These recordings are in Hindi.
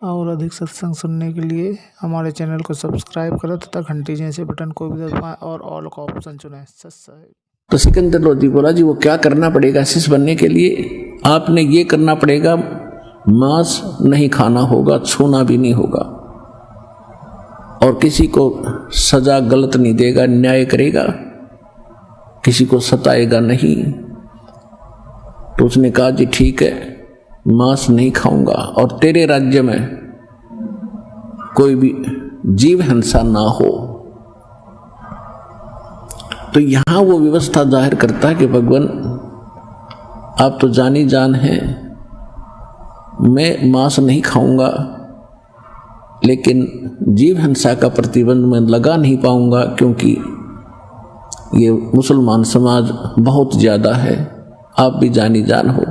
और अधिक सत्संग सुनने के लिए हमारे चैनल को सब्सक्राइब करें तथा घंटी जैसे बटन को भी दबाएं और ऑल का ऑप्शन चुनें। सत्संग। तो सिकंदर लोधी बोला जी वो क्या करना पड़ेगा शिष्य बनने के लिए? आपने ये करना पड़ेगा, मांस नहीं खाना होगा, छूना भी नहीं होगा, और किसी को सजा गलत नहीं देगा, न्याय करेगा, किसी को सताएगा नहीं। तो उसने कहा जी ठीक है, मांस नहीं खाऊंगा और तेरे राज्य में कोई भी जीव हिंसा ना हो। तो यहां वो व्यवस्था जाहिर करता है कि भगवान आप तो जानी जान हैं, मैं मांस नहीं खाऊंगा, लेकिन जीव हिंसा का प्रतिबंध मैं लगा नहीं पाऊंगा क्योंकि ये मुसलमान समाज बहुत ज़्यादा है, आप भी जानी जान हो।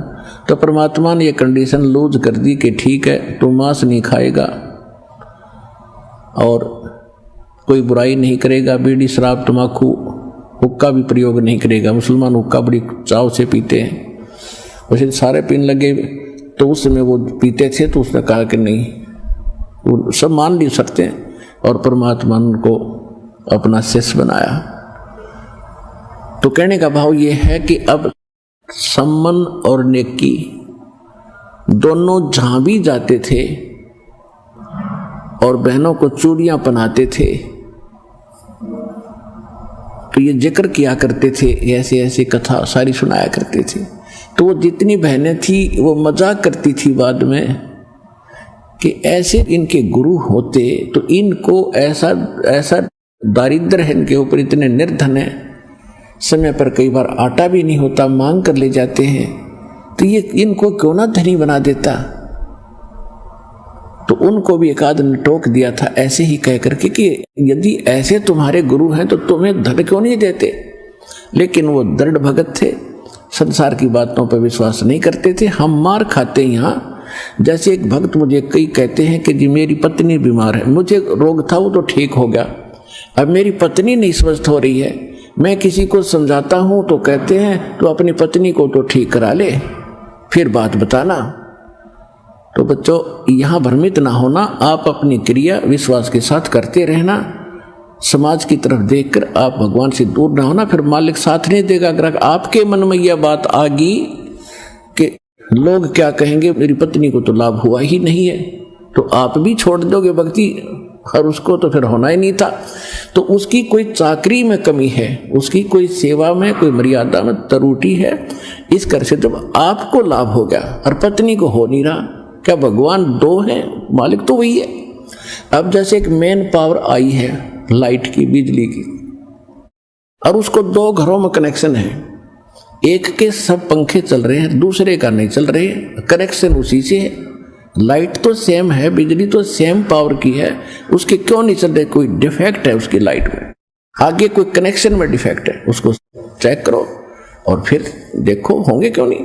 तो परमात्मा ने ये कंडीशन लूज कर दी कि ठीक है, तू मांस नहीं खाएगा और कोई बुराई नहीं करेगा, बीड़ी शराब तम्बाकू हुक्का भी प्रयोग नहीं करेगा। मुसलमान हुक्का बड़ी चाव से पीते हैं, वैसे सारे पीने लगे, तो उस समय वो पीते थे, तो उसने कहा कि नहीं, वो सब मान नहीं सकते और परमात्मा को अपना शिष्य बनाया। तो कहने का भाव ये है कि अब सम्मन और नेकी दोनों जहां भी जाते थे और बहनों को चूड़ियां पहनाते थे तो ये जिक्र किया करते थे, ऐसे ऐसे कथा सारी सुनाया करते थे। तो वो जितनी बहनें थी वो मजाक करती थी बाद में कि ऐसे इनके गुरु होते तो इनको ऐसा ऐसा दारिद्र है इनके ऊपर, इतने निर्धन है, समय पर कई बार आटा भी नहीं होता, मांग कर ले जाते हैं, तो ये इनको क्यों ना धनी बना देता। तो उनको भी एक आदमी ने टोक दिया था ऐसे ही कह करके कि यदि ऐसे तुम्हारे गुरु हैं तो तुम्हें धन क्यों नहीं देते। लेकिन वो दृढ़ भगत थे, संसार की बातों पर विश्वास नहीं करते थे। हम मार खाते यहाँ, जैसे एक भक्त मुझे कई कहते हैं कि जी मेरी पत्नी बीमार है, मुझे रोग था वो तो ठीक हो गया, अब मेरी पत्नी नहीं स्वस्थ हो रही है, मैं किसी को समझाता हूं तो कहते हैं तो अपनी पत्नी को तो ठीक करा ले फिर बात बताना। तो बच्चों यहाँ भ्रमित ना होना, आप अपनी क्रिया विश्वास के साथ करते रहना, समाज की तरफ देखकर आप भगवान से दूर ना होना, फिर मालिक साथ नहीं देगा। अगर आपके मन में यह बात आ गई कि लोग क्या कहेंगे, मेरी पत्नी को तो लाभ हुआ ही नहीं है, तो आप भी छोड़ दोगे भक्ति और उसको तो फिर होना ही नहीं था। तो उसकी कोई चाकरी में कमी है, उसकी कोई सेवा में कोई मर्यादा में त्रुटि है, इस कर से जब आपको लाभ हो गया और पत्नी को हो नहीं रहा, क्या भगवान दो हैं, मालिक तो वही है। अब जैसे एक मेन पावर आई है लाइट की, बिजली की, और उसको दो घरों में कनेक्शन है, एक के सब पंखे चल रहे हैं, दूसरे का नहीं चल रहे, कनेक्शन उसी से है। लाइट तो सेम है, बिजली तो सेम पावर की है, उसके क्यों नहीं चल रहे? कोई डिफेक्ट है उसकी लाइट में, आगे कोई कनेक्शन में डिफेक्ट है, उसको चेक करो और फिर देखो होंगे क्यों नहीं।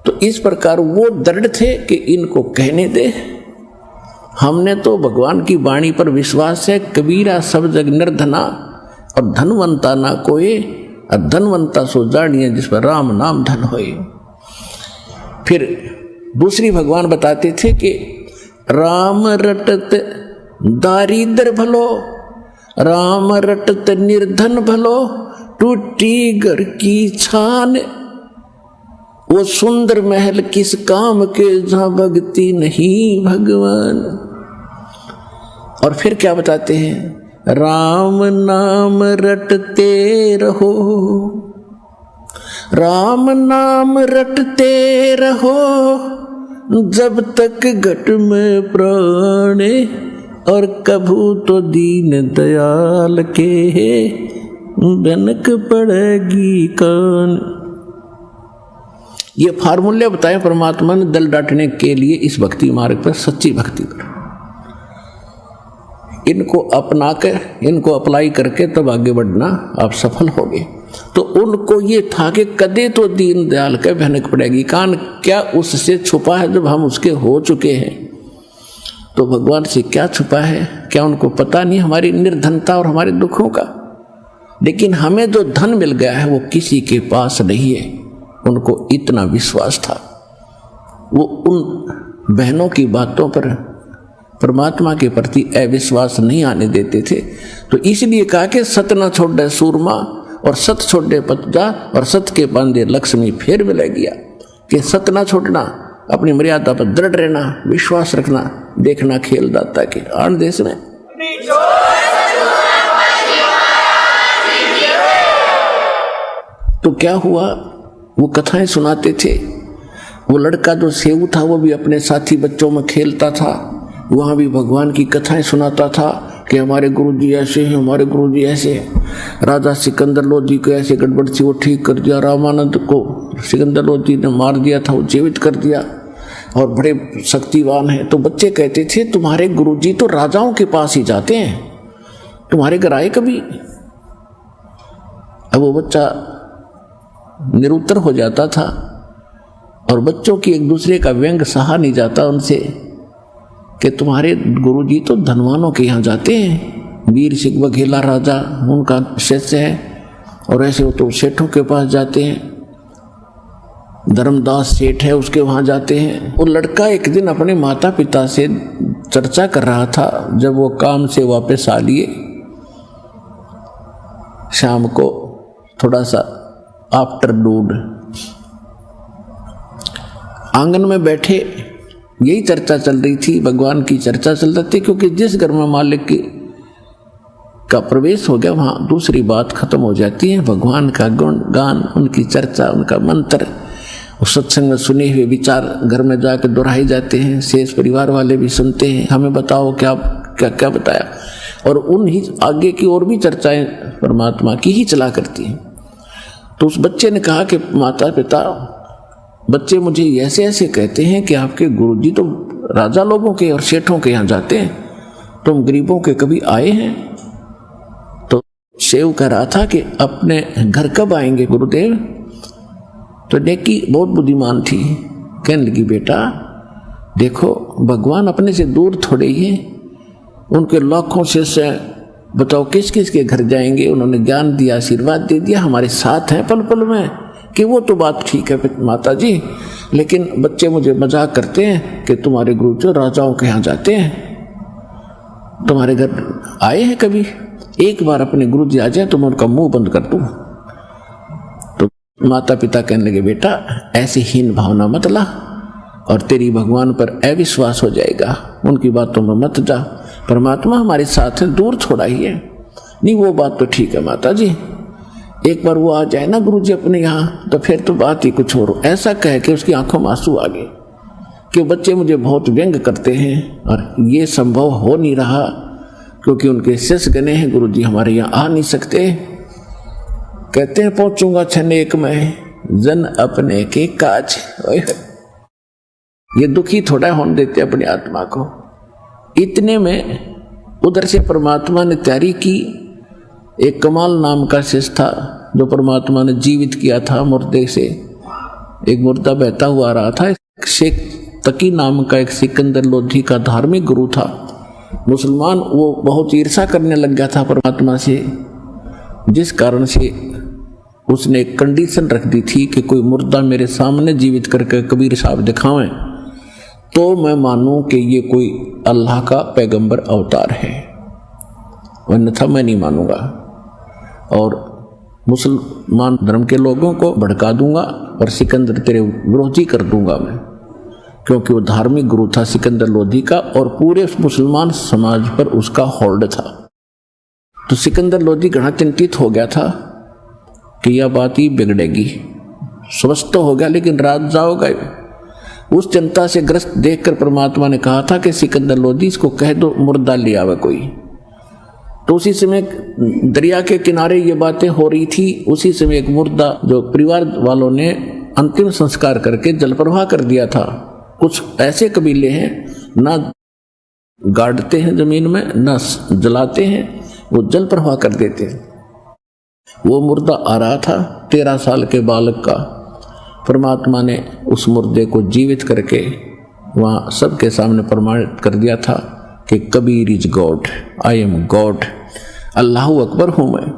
तो इस प्रकार वो दृढ़ थे कि इनको कहने दे, हमने तो भगवान की वाणी पर विश्वास है। कबीरा सब जग निर्धना और धनवंता ना कोई, और धनवंता सो जानिए जिस पर राम नाम धन होए। फिर दूसरी भगवान बताते थे कि राम रटत दारिद्र भलो, राम रटत निर्धन भलो, टूटी घर की छान, वो सुंदर महल किस काम के जहां भक्ति नहीं भगवान। और फिर क्या बताते हैं, राम नाम रटते रहो, राम नाम रटते रहो, जब तक घट में प्राण, और कभू तो दीन दयाल के बनक पड़ेगी कान। ये फार्मूले बताए परमात्मा ने दल डांटने के लिए इस भक्ति मार्ग पर, सच्ची भक्ति पर। इनको अपना कर, इनको अप्लाई करके तब आगे बढ़ना आप सफल होगे। तो उनको ये था कि कदे तो दीन दयाल के भनक पड़ेगी कान, क्या उससे छुपा है जब हम उसके हो चुके हैं। तो भगवान से क्या छुपा है, क्या उनको पता नहीं हमारी निर्धनता और हमारे दुखों का? लेकिन हमें जो धन मिल गया है वो किसी के पास नहीं है, उनको इतना विश्वास था। वो उन बहनों की बातों पर परमात्मा के प्रति अविश्वास नहीं आने देते थे। तो इसलिए कहा कि सत न छोड़े सूरमा और सत छोड़े पतजा और सत के बांधे लक्ष्मी फेर मिल गया। कि सत न छोड़ना, अपनी मर्यादा पर दृढ़ रहना, विश्वास रखना, देखना खेल दाता के आन देश में। तो क्या हुआ, वो कथाएं सुनाते थे। वो लड़का जो सेऊ था वो भी अपने साथी बच्चों में खेलता था, वहाँ भी भगवान की कथाएं सुनाता था कि हमारे गुरुजी ऐसे हैं, हमारे गुरुजी ऐसे हैं। राजा सिकंदर लोधी को ऐसे गड़बड़ थी वो ठीक कर दिया, रामानंद को सिकंदर लोधी ने मार दिया था वो जीवित कर दिया, और बड़े शक्तिवान हैं। तो बच्चे कहते थे तुम्हारे गुरुजी तो राजाओं के पास ही जाते हैं, तुम्हारे घर आए कभी? अब वो बच्चा निरुत्तर हो जाता था, और बच्चों की एक दूसरे का व्यंग सहा नहीं जाता उनसे कि तुम्हारे गुरुजी तो धनवानों के यहाँ जाते हैं, वीर सिंह बघेला राजा उनका शिष्य है, और ऐसे वो तो सेठों के पास जाते हैं, धर्मदास सेठ है उसके वहाँ जाते हैं। वो लड़का एक दिन अपने माता पिता से चर्चा कर रहा था, जब वो काम से वापस आ लिए शाम को थोड़ा सा आफ्टरनून, आंगन में बैठे यही चर्चा चल रही थी, भगवान की चर्चा चल रही थी, क्योंकि जिस घर में मालिक का प्रवेश हो गया वहाँ दूसरी बात खत्म हो जाती है। भगवान का गुण गान, उनकी चर्चा, उनका मंत्र, सत्संग में सुने हुए विचार घर में जाकर दोहराए जाते हैं। शेष परिवार वाले भी सुनते हैं, हमें बताओ क्या क्या क्या बताया, और उन ही आगे की और भी चर्चाएं परमात्मा की ही चला करती हैं। तो उस बच्चे ने कहा कि माता पिता, बच्चे मुझे ऐसे ऐसे कहते हैं कि आपके गुरुजी तो राजा लोगों के और सेठों के यहाँ जाते हैं, तुम गरीबों के कभी आए हैं? तो सेव कह रहा था कि अपने घर कब आएंगे गुरुदेव? तो नेकी बहुत बुद्धिमान थी, कहने लगी बेटा देखो भगवान अपने से दूर थोड़े ही हैं, उनके लाखों शिष्य, बताओ किस किस के घर जाएंगे? उन्होंने ज्ञान दिया, आशीर्वाद दे दिया, हमारे साथ हैं पल पल में, कि वो तो बात ठीक है माता जी, लेकिन बच्चे मुझे मजाक करते हैं कि तुम्हारे गुरु जो राजाओं के यहाँ जाते हैं, तुम्हारे घर आए हैं कभी? एक बार अपने गुरु जी आ जाए तो मैं उनका मुंह बंद कर दूं। तो माता पिता कहने लगे बेटा ऐसी हीन भावना मत ला, और तेरी भगवान पर अविश्वास हो जाएगा, उनकी बातों में मत जा, परमात्मा हमारे साथ है, दूर थोड़ा ही है। नहीं वो बात तो ठीक है माता जी, एक बार वो आ जाए ना गुरुजी अपने यहाँ तो फिर तो बात ही कुछ और। ऐसा कह के उसकी आंखों में आंसू आ गए कि बच्चे मुझे बहुत व्यंग करते हैं, और ये संभव हो नहीं रहा क्योंकि उनके शिष्य गने हैं, गुरुजी हमारे यहाँ आ नहीं सकते। कहते हैं पहुंचूंगा क्षण एक में जन अपने के काज। ये दुखी थोड़ा होने देते अपनी आत्मा को। इतने में उधर से परमात्मा ने तैयारी की। एक कमाल नाम का शिष्य था जो परमात्मा ने जीवित किया था मुर्दे से, एक मुर्दा बहता हुआ आ रहा था। शेख तकी नाम का एक सिकंदर लोधी का धार्मिक गुरु था, मुसलमान, वो बहुत ईर्ष्या करने लग गया था परमात्मा से, जिस कारण से उसने एक कंडीशन रख दी थी कि कोई मुर्दा मेरे सामने जीवित करके कबीर साहब दिखावें तो मैं मानूं कि ये कोई अल्लाह का पैगंबर अवतार है, अन्यथा मैं नहीं मानूंगा, और मुसलमान धर्म के लोगों को भड़का दूंगा और सिकंदर तेरे विरोधी कर दूंगा मैं, क्योंकि वो धार्मिक गुरु था सिकंदर लोधी का, और पूरे मुसलमान समाज पर उसका होल्ड था। तो सिकंदर लोधी घना चिंतित हो गया था कि यह बात ही बिगड़ेगी, स्वस्थ तो हो गया लेकिन रात जाओगा। उस चिंता से ग्रस्त देखकर परमात्मा ने कहा था कि सिकंदर लोधी इसको कह दो मुर्दा ले आवे कोई। तो उसी समय दरिया के किनारे ये बातें हो रही थी, उसी समय एक मुर्दा जो परिवार वालों ने अंतिम संस्कार करके जल प्रवाह कर दिया था। कुछ ऐसे कबीले हैं ना गाड़ते हैं जमीन में ना जलाते हैं, वो जल प्रवाह कर देते हैं। वो मुर्दा आ रहा था 13 साल के बालक का। परमात्मा ने उस मुर्दे को जीवित करके वहाँ सबके सामने प्रमाणित कर दिया था कि Kabir is God, I am God, अल्लाह अकबर हूँ मैं।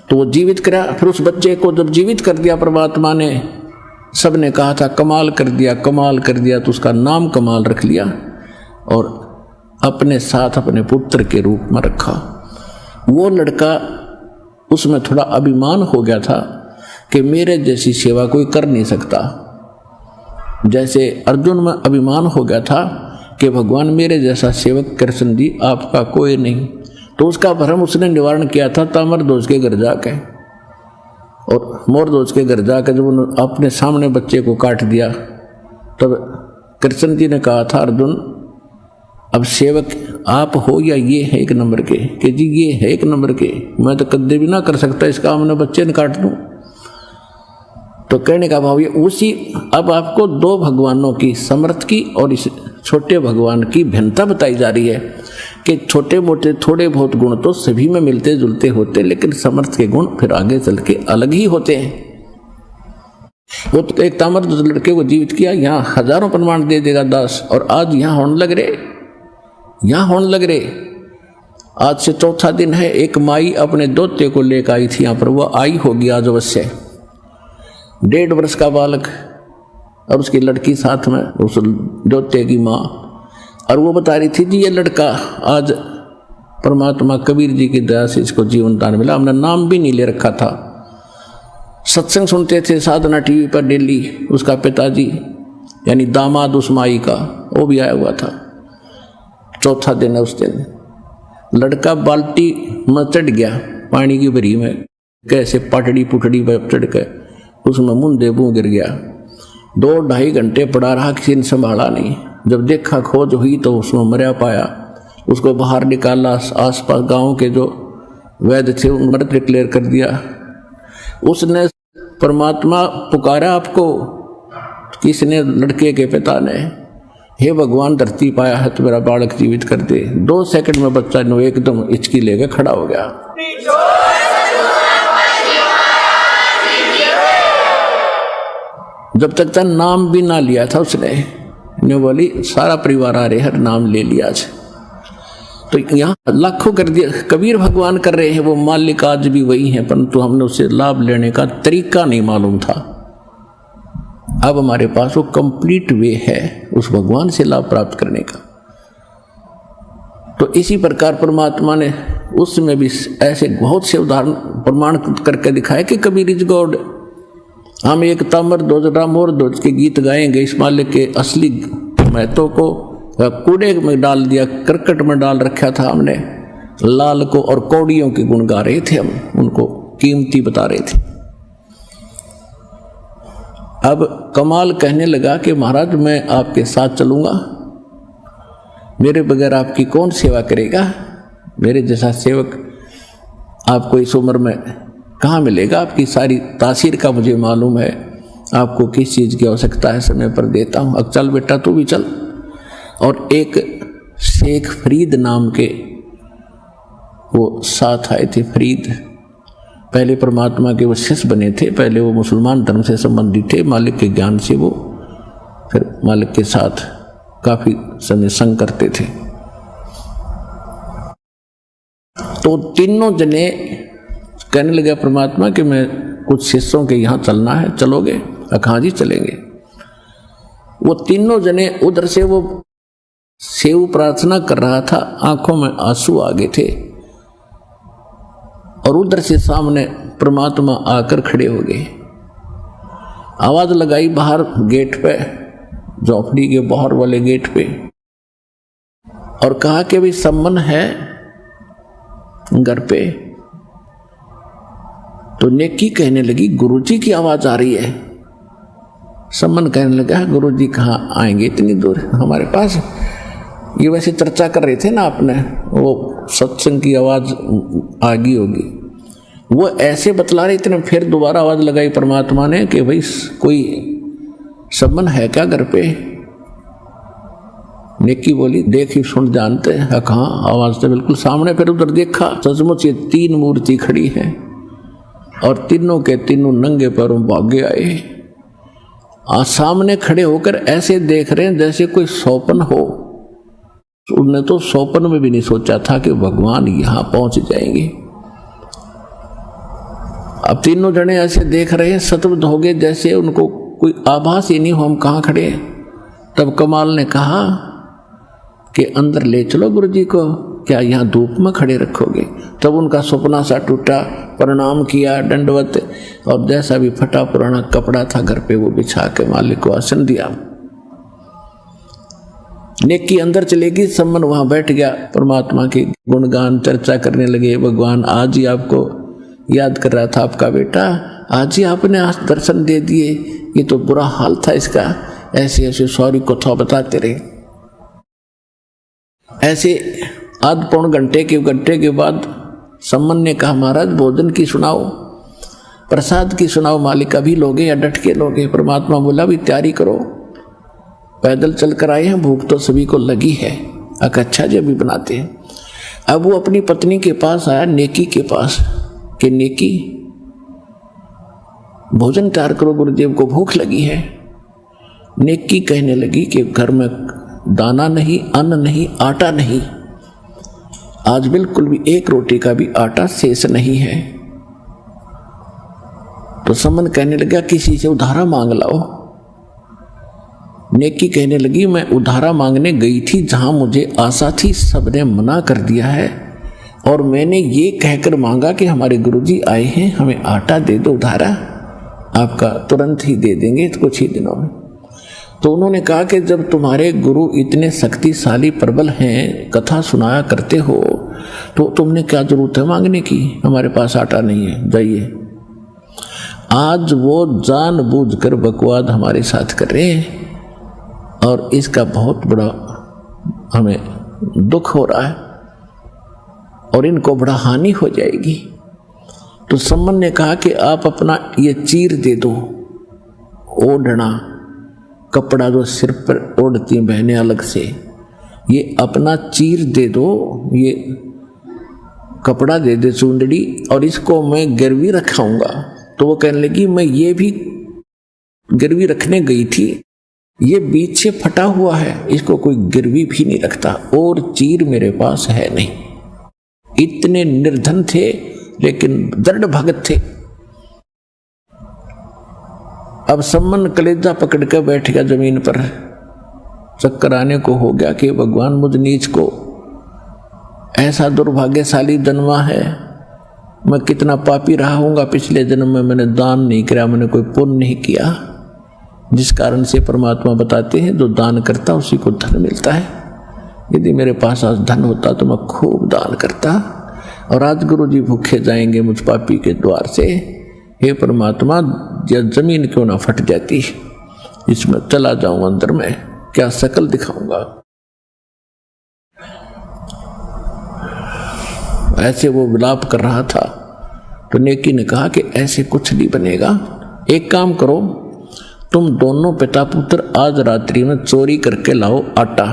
तो वो जीवित करा। फिर उस बच्चे को जब जीवित कर दिया परमात्मा ने, सब ने कहा था कमाल कर दिया, कमाल कर दिया, तो उसका नाम कमाल रख लिया। और अपने साथ अपने पुत्र के रूप में रखा। वो लड़का, उसमें थोड़ा अभिमान हो गया था कि मेरे जैसी सेवा कोई कर नहीं सकता। जैसे अर्जुन में अभिमान हो गया था कि भगवान मेरे जैसा सेवक कृष्ण जी आपका कोई नहीं, तो उसका भ्रम उसने निवारण किया था ताम्रध्वज के घर जाके। और मोरध्वज के घर जाकर जब उन्होंने अपने सामने बच्चे को काट दिया, तब कृष्ण जी ने कहा था अर्जुन अब सेवक आप हो या ये है एक नंबर के, कि जी ये है एक नंबर के, मैं तो कदे भी ना कर सकता इसका, हमने बच्चे ने काट दूं। तो कहने का भाव ये उसी, अब आपको दो भगवानों की, समर्थ की और इस छोटे भगवान की भिन्नता बताई जा रही है कि छोटे मोटे थोड़े बहुत गुण तो सभी में मिलते जुलते होते, लेकिन समर्थ के गुण फिर आगे चल के अलग ही होते हैं। वो तो एक ताम्रध्वज लड़के को जीवित किया, यहाँ हजारों प्रमाण दे देगा दास, और आज यहाँ होने लग रहे, यहाँ होने लग रहे। आज से चौथा दिन है, एक माई अपने दोते को लेकर आई थी यहाँ पर, वो आई होगी आज अवश्य, 1.5 वर्ष का बालक और उसकी लड़की साथ में, उस दोते की माँ। और वो बता रही थी जी ये लड़का आज परमात्मा कबीर जी की दया से इसको जीवन दान मिला, हमने नाम भी नहीं ले रखा था। सत्संग सुनते थे साधना टीवी पर डेली, उसका पिताजी यानी दामाद उस माई का वो भी आया हुआ था। चौथा दिन है, उस दिन लड़का बाल्टी में चढ़ गया पानी की भरी में, कैसे पटड़ी पुटड़ी पर चढ़ के उसमें मुंदे मुंह गिर गया। 2-2.5 घंटे पड़ा रहा, किसी ने संभाला नहीं। जब देखा खोज हुई तो उसमें मरा पाया, उसको बाहर निकाला, आसपास गांव के जो वैद्य थे उन मृत डिक्लेयर कर दिया। उसने परमात्मा पुकारा आपको, किसने? लड़के के पिता ने, हे भगवान धरती पाया है तो मेरा बालक जीवित कर दे। 2 सेकंड में बच्चा नो एकदम हिचकी लेकर खड़ा हो गया। जब तक था नाम भी ना लिया था उसने, ने बोली सारा परिवार आ रहे, हर नाम ले लिया आज। तो यहाँ लाखों कर दिया, कबीर भगवान कर रहे हैं, वो मालिक आज भी वही है, परंतु हमने उससे लाभ लेने का तरीका नहीं मालूम था। अब हमारे पास वो कंप्लीट वे है उस भगवान से लाभ प्राप्त करने का। तो इसी प्रकार परमात्मा ने उसमें भी ऐसे बहुत से उदाहरण प्रमाण करके दिखाए कि कबीर इज गॉड। हम एक ताम्रध्वज मोरध्वज के गीत गाएंगे, इस मालिक के असली महत्व को कूड़े में डाल दिया, करकट में डाल रखा था हमने लाल को, और कौड़ियों के गुण गा रहे थे हम, उनको कीमती बता रहे थे। अब कमाल कहने लगा कि महाराज मैं आपके साथ चलूंगा, मेरे बगैर आपकी कौन सेवा करेगा, मेरे जैसा सेवक आपको इस उम्र में कहाँ मिलेगा, आपकी सारी तासीर का मुझे मालूम है, आपको किस चीज़ की आवश्यकता है समय पर देता हूँ, अब चल बेटा तू भी चल। और एक शेख फरीद नाम के वो साथ आए थे। फरीद पहले परमात्मा के वो शिष्य बने थे, पहले वो मुसलमान धर्म से संबंधित थे, मालिक के ज्ञान से वो फिर मालिक के साथ काफी समय संग करते थे। तो तीनों जने कहने लगे परमात्मा कि मैं कुछ शिष्यों के यहाँ चलना है, चलोगे? हाँ जी चलेंगे। वो तीनों जने उधर से वो सेव प्रार्थना कर रहा था, आंखों में आंसू आ गए थे, और उधर से सामने परमात्मा आकर खड़े हो गए। आवाज लगाई बाहर गेट पे, झोपड़ी के बाहर वाले गेट पे, और कहा कि भाई सम्मन है घर पे। तो नेकी कहने लगी गुरुजी की आवाज आ रही है। सम्मन कहने लगा गुरुजी कहाँ आएंगे इतनी दूर हमारे पास। ये वैसे चर्चा कर रहे थे ना आपने, वो सत्संग की आवाज आ गई होगी, वो ऐसे बतला रहे थे। फिर दोबारा आवाज लगाई परमात्मा ने कि भाई कोई सम्मन है क्या घर पे? नेकी बोली देख ही सुन जानते हैं, कहाँ आवाज तो बिल्कुल सामने। फिर उधर देखा, सचमुच ये 3 मूर्ति खड़ी है, और तीनों के तीनों नंगे पैरों भागे आए। आज सामने खड़े होकर ऐसे देख रहे हैं जैसे कोई स्वप्न हो। उन्होंने तो स्वप्न में भी नहीं सोचा था कि भगवान यहां पहुंच जाएंगे। अब तीनों जने ऐसे देख रहे हैं, सतबद्ध हो गए, जैसे उनको कोई आभास ही नहीं हो हम कहाँ खड़े हैं। तब कमाल ने कहा कि अंदर ले चलो गुरुजी को, क्या यहाँ धूप में खड़े रखोगे? तब उनका सपना सा टूटा, प्रणाम किया, दंडवत, और जैसा भी फटा पुराना कपड़ा था घर पे वो बिछा के मालिक को आसन दिया। नेकी अंदर चलेगी, सम्मन वहां बैठ गया, परमात्मा की गुणगान चर्चा करने लगे। भगवान आज ही आपको याद कर रहा था आपका बेटा, आज ही आपने आज दर्शन दे दिए, ये तो बुरा हाल था इसका। ऐसे ऐसे सॉरी को था बताते रहे। ऐसे आध पौन घंटे के बाद सम्मन ने कहा महाराज भोजन की सुनाओ, प्रसाद की सुनाओ, मालिक अभी लोगे या डट के लोगे? परमात्मा बोला भी तैयारी करो, पैदल चल कर आए हैं, भूख तो सभी को लगी है। अच्छा जी अभी बनाते हैं। अब वो अपनी पत्नी के पास आया, नेकी के पास, कि नेकी भोजन तैयार करो, गुरुदेव को भूख लगी है। नेकी कहने लगी कि घर में दाना नहीं, अन्न नहीं, आटा नहीं, आज बिल्कुल भी एक रोटी का भी आटा शेष नहीं है। तो सम्मन कहने लगा किसी से उधारा मांग लाओ। नेकी कहने लगी मैं उधारा मांगने गई थी, जहां मुझे आशा थी सबने मना कर दिया है, और मैंने ये कहकर मांगा कि हमारे गुरुजी आए हैं, हमें आटा दे दो उधारा, आपका तुरंत ही दे देंगे कुछ ही दिनों में। तो उन्होंने कहा कि जब तुम्हारे गुरु इतने शक्तिशाली प्रबल हैं, कथा सुनाया करते हो, तो तुमने क्या जरूरत है मांगने की, हमारे पास आटा नहीं है, जाइए। आज वो जानबूझकर बकवाद हमारे साथ कर रहे हैं और इसका बहुत बड़ा हमें दुख हो रहा है और इनको बड़ा हानि हो जाएगी। तो सम्मन ने कहा कि आप अपना ये चीर दे दो, ओढ़ना कपड़ा जो सिर पर ओढ़ती हैं बहनें अलग से, ये अपना चीर दे दो, ये कपड़ा दे दे चुंदड़ी, और इसको मैं गिरवी रखाऊंगा। तो वो कहने लगी मैं ये भी गिरवी रखने गई थी, ये बीच से फटा हुआ है, इसको कोई गिरवी भी नहीं रखता, और चीर मेरे पास है नहीं। इतने निर्धन थे लेकिन दृढ़ भगत थे। अब सम्मन कलेजा पकड़ कर बैठ गया जमीन पर, चक्कर आने को हो गया कि भगवान मुझ नीच को ऐसा दुर्भाग्यशाली जन्मा है, मैं कितना पापी रहा हूँगा पिछले जन्म में, मैंने दान नहीं किया, मैंने कोई पुण्य नहीं किया, जिस कारण से परमात्मा बताते हैं जो दान करता उसी को धन मिलता है। यदि मेरे पास आज धन होता तो मैं खूब दान करता, और आज गुरुजी भूखे जाएंगे मुझ पापी के द्वार से। हे परमात्मा या जमीन क्यों ना फट जाती, इसमें चला जाऊं अंदर में, क्या शकल दिखाऊंगा। ऐसे वो विलाप कर रहा था। तो नेकी ने कहा कि ऐसे कुछ नहीं बनेगा, एक काम करो, तुम दोनों पिता पुत्र आज रात्रि में चोरी करके लाओ आटा,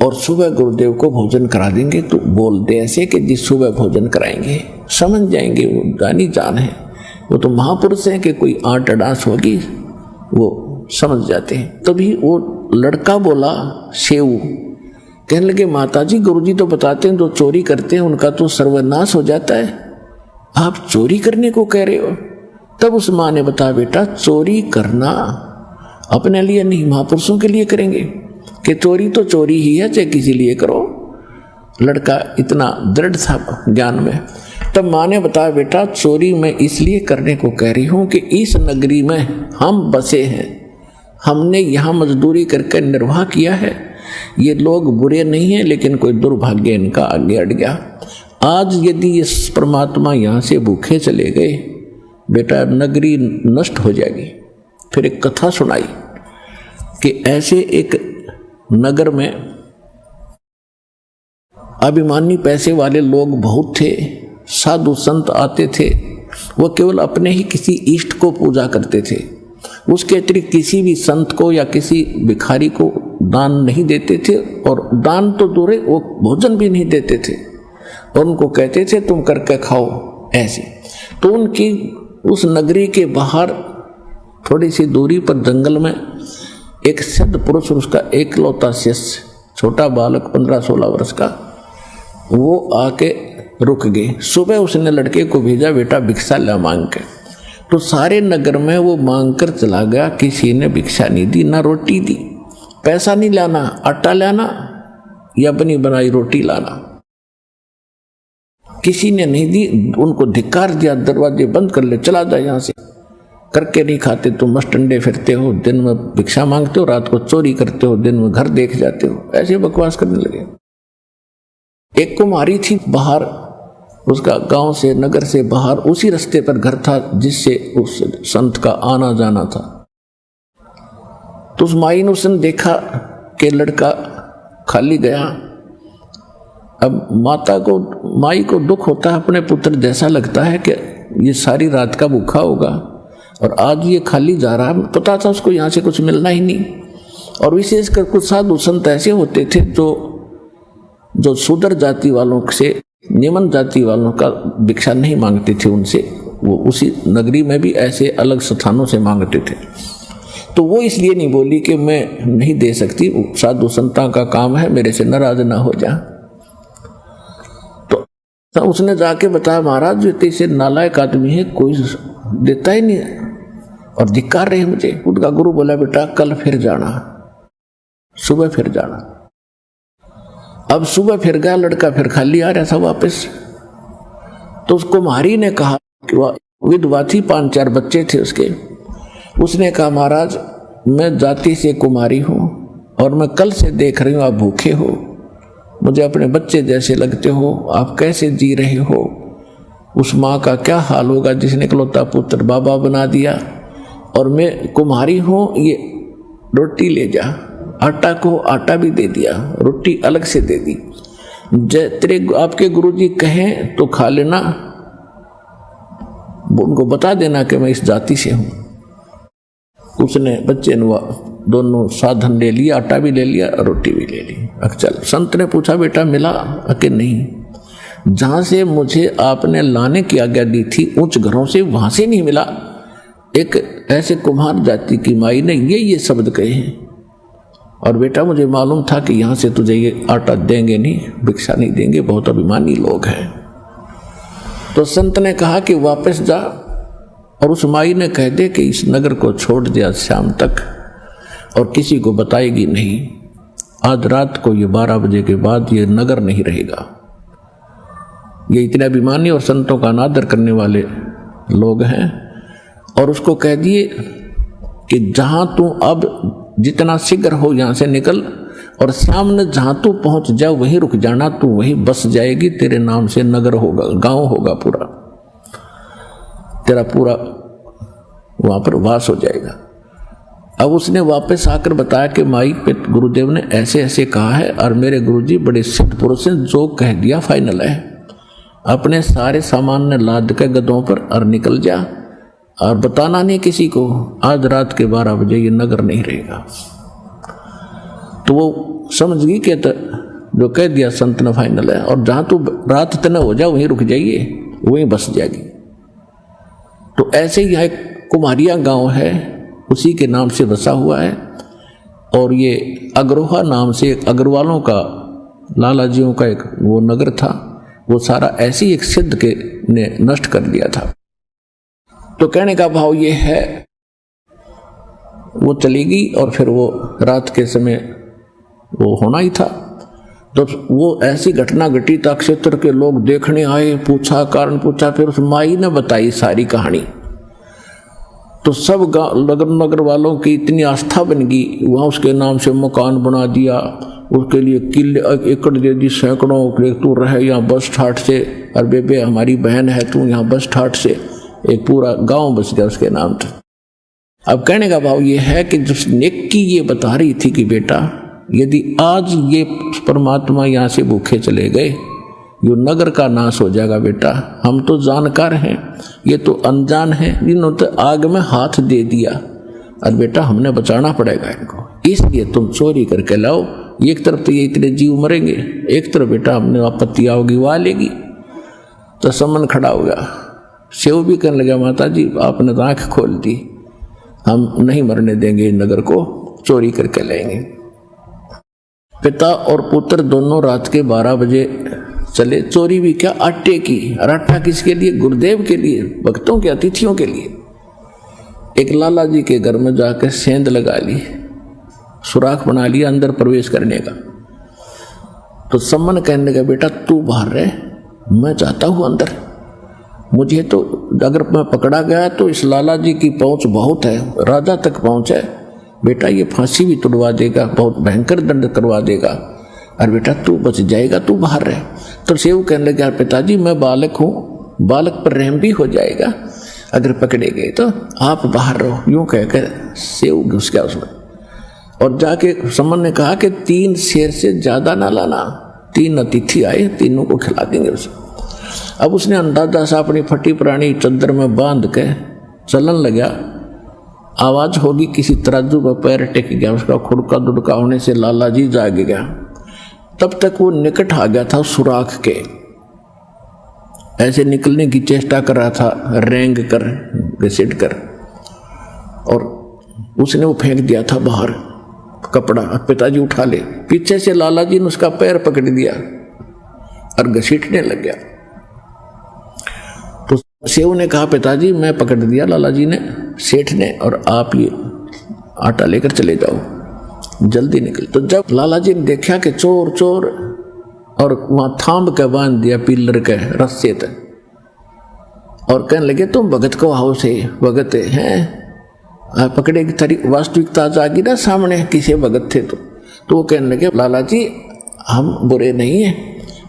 और सुबह गुरुदेव को भोजन करा देंगे। तो बोल दे ऐसे कि जिस सुबह भोजन कराएंगे, समझ जाएंगे, वो जानी जान है, वो तो महापुरुष हैं कि कोई आट अडास होगी वो समझ जाते हैं। तभी वो लड़का बोला शेऊ, कहने लगे माताजी गुरुजी तो बताते हैं जो चोरी करते हैं उनका तो सर्वनाश हो जाता है, आप चोरी करने को कह रहे हो। तब उस माँ ने बताया बेटा चोरी करना अपने लिए नहीं महापुरुषों के लिए करेंगे, कि चोरी तो चोरी ही है चाहे किसी लिए करो। लड़का इतना दृढ़ था ज्ञान में। तब माँ ने बताया बेटा चोरी मैं इसलिए करने को कह रही हूँ कि इस नगरी में हम बसे हैं, हमने यहाँ मजदूरी करके निर्वाह किया है, ये लोग बुरे नहीं हैं लेकिन कोई दुर्भाग्य इनका आगे अड़ गया। आज यदि इस परमात्मा यहाँ से भूखे चले गए बेटा नगरी नष्ट हो जाएगी। फिर एक कथा सुनाई कि ऐसे एक नगर में अभिमानी पैसे वाले लोग बहुत थे, साधु संत आते थे, वो केवल अपने ही किसी इष्ट को पूजा करते थे, उसके अतिरिक्त किसी भी संत को या किसी भिखारी को दान नहीं देते थे, और दान तो दूर है वो भोजन भी नहीं देते थे, और उनको कहते थे तुम करके खाओ ऐसे। तो उनकी उस नगरी के बाहर थोड़ी सी दूरी पर जंगल में एक सिद्ध पुरुष, उसका एकलौता शिष्य छोटा बालक 15-16 वर्ष का, वो आके रुक गए। सुबह उसने लड़के को भेजा बेटा भिक्षा ला मांग के। तो सारे नगर में वो मांग कर चला गया, किसी ने भिक्षा नहीं दी, ना रोटी दी, पैसा नहीं लाना, आटा लाना, या अपनी बनाई रोटी लाना। किसी ने नहीं दी, उनको धिक्कार दिया, दरवाजे बंद कर ले, चला जा यहां से, करके नहीं खाते, तुम मस्टंडे फिरते हो, दिन में भिक्षा मांगते हो, रात को चोरी करते हो, दिन में घर देख जाते हो, ऐसे बकवास करने लगे। एक कुमारी थी बाहर, उसका गांव से, नगर से बाहर उसी रास्ते पर घर था जिससे उस संत का आना जाना था। तो उस माई ने उसने देखा कि लड़का खाली गया। अब माई को दुख होता है, अपने पुत्र जैसा लगता है कि ये सारी रात का भूखा होगा और आज ये खाली जा रहा है। पता था उसको यहाँ से कुछ मिलना ही नहीं। और विशेषकर कुछ साधु संत ऐसे होते थे जो शूद्र जाति वालों से, निम्न जाति वालों का भिक्षा नहीं मांगते थे उनसे, वो उसी नगरी में भी ऐसे अलग स्थानों से मांगते थे। तो वो इसलिए नहीं बोली कि मैं नहीं दे सकती, साधु संतां का काम है, मेरे से नाराज ना हो जा। तो उसने जाके बताया, महाराज जो ऐसे नालायक आदमी है, कोई देता ही नहीं और धिक्कार रहे मुझे। उनका गुरु बोला, बेटा कल फिर जाना, सुबह फिर जाना। अब सुबह फिर गया लड़का, फिर खाली आ रहा था वापस। तो उस कुम्हारी ने कहा कि वह विधवा थी, 5-4 बच्चे थे उसके। उसने कहा, महाराज मैं जाति से कुमारी हूं और मैं कल से देख रही हूं आप भूखे हो, मुझे अपने बच्चे जैसे लगते हो, आप कैसे जी रहे हो। उस माँ का क्या हाल होगा जिसने इकलौता पुत्र बाबा बना दिया। और मैं कुम्हारी हूं, ये रोटी ले जा। आटा को आटा भी दे दिया, रोटी अलग से दे दी। तेरे आपके गुरुजी कहें तो खा लेना, उनको बता देना कि मैं इस जाति से हूं। उसने बच्चे ने दोनों साधन ले लिया, आटा भी ले लिया, रोटी भी ले ली। चल, संत ने पूछा, बेटा मिला? कि नहीं, जहां से मुझे आपने लाने की आज्ञा दी थी उच्च घरों से, वहां से नहीं मिला। एक ऐसे कुम्हार जाति की माई ने ये शब्द कहे हैं। और बेटा मुझे मालूम था कि यहां से तुझे ये आटा देंगे नहीं, भिक्षा नहीं देंगे, बहुत अभिमानी लोग हैं। तो संत ने कहा कि वापस जा और उस माई ने कह दे कि इस नगर को छोड़ दिया शाम तक और किसी को बताएगी नहीं। आज रात को ये 12 बजे के बाद ये नगर नहीं रहेगा। ये इतने अभिमानी और संतों का अनादर करने वाले लोग हैं। और उसको कह दिए कि जहां तू अब जितना शीघ्र हो यहां से निकल और सामने जहां तू पहुंच जा वहीं रुक जाना, तू वहीं बस जाएगी, तेरे नाम से नगर होगा, गांव होगा, पूरा तेरा पूरा वहां पर वास हो जाएगा। अब उसने वापस आकर बताया कि माई पे गुरुदेव ने ऐसे ऐसे कहा है और मेरे गुरुजी बड़े सिद्ध पुरुष हैं, जो कह दिया फाइनल है। अपने सारे सामान ने लाद के गधों पर और निकल जा और बताना नहीं किसी को, आज रात के 12 बजे ये नगर नहीं रहेगा। तो वो समझ गई कि जो कह दिया संत ने फाइनल है, और जहां तू रात तय हो जा वहीं रुक जाइए, वहीं बस जाएगी। तो ऐसे ही यहाँ एक कुम्हारिया गांव है, उसी के नाम से बसा हुआ है। और ये अग्रोहा नाम से अग्रवालों का, लालाजियों का एक वो नगर था, वो सारा ऐसी एक सिद्ध के ने नष्ट कर दिया था। तो कहने का भाव ये है, वो चली गई और फिर वो रात के समय वो होना ही था। तो वो ऐसी घटना घटी था, क्षेत्र के लोग देखने आए, पूछा, कारण पूछा, फिर उस माई ने बताई सारी कहानी। तो सब नगर वालों की इतनी आस्था बन गई, वहाँ उसके नाम से मकान बना दिया, उसके लिए किले एकड़ दे दी, सैकड़ों, तू रहे यहाँ बस ठाट से, और बेबे हमारी बहन है तू यहाँ बस ठाट से, एक पूरा गांव बस गया उसके नाम से। अब कहने का भाव ये है कि जिस नेकी ये बता रही थी कि बेटा यदि आज ये परमात्मा यहाँ से भूखे चले गए, यो नगर का नाश हो जाएगा। बेटा हम तो जानकार हैं, ये तो अनजान हैं, इन्होंने तो आग में हाथ दे दिया, और बेटा हमने बचाना पड़ेगा इनको, इसलिए तुम चोरी करके लाओ। एक तरफ तो ये इतने जीव मरेंगे, एक तरफ बेटा हमने आपत्ति आओगी वो आ लेगी। तो समन खड़ा हो गया, शिव भी कहने लगा, माता जी आपने तो आँख खोल दी, हम नहीं मरने देंगे, नगर को चोरी करके लाएंगे। पिता और पुत्र दोनों रात के 12 बजे चले, चोरी भी क्या, आटे की। और आटा किसके लिए? गुरुदेव के लिए, भक्तों के, अतिथियों के लिए। एक लाला जी के घर में जाकर सेंध लगा ली, सुराख बना लिया अंदर प्रवेश करने का। तो सम्मन कहने लगा बेटा तू बाहर रह, मैं जाता हूँ अंदर। मुझे तो अगर मैं पकड़ा गया तो इस लाला जी की पहुंच बहुत है, राजा तक पहुंच है बेटा, ये फांसी भी तुड़वा देगा, बहुत भयंकर दंड करवा देगा, और बेटा तू बच जाएगा, तू बाहर रह। तो सेव कहने लगा पिताजी मैं बालक हूँ, बालक पर रहम भी हो जाएगा, अगर पकड़े गए तो आप बाहर रहो। यूं कहकर सेव घुस गया उसमें। और जाके सम्मन ने कहा कि 3 शेर से ज्यादा ना लाना, 3 अतिथि आए, तीनों को खिला देंगे उसे। अब उसने अंदाजा सा अपनी फटी पुरानी चद्दर में बांध के चलन लगा। आवाज होगी किसी तराजू पर पैर टेक गया, उसका खुड़का दुड़का होने से लाला जी जाग गया। तब तक वो निकट आ गया था सुराख के, ऐसे निकलने की चेष्टा कर रहा था, रेंग कर घसीट कर, और उसने वो फेंक दिया था बाहर कपड़ा। पिताजी उठा ले, पीछे से लाला जी ने उसका पैर पकड़ दिया और घसीटने लग गया। तो सेव ने कहा पिताजी मैं पकड़ दिया लाला जी ने, सेठ ने, और आप ये आटा लेकर चले जाओ, जल्दी निकल। तो जब लाला जी ने देखा कि चोर चोर, और वहां थाम के बांध दिया पिलर के रस्से तक, और कहने लगे तुम भगत को आओ से भगत हैं, पकड़े की तारी वास्तविकता आ जाएगी ना सामने, किसे भगत थे तो वो कहने लगे लाला जी हम बुरे नहीं हैं,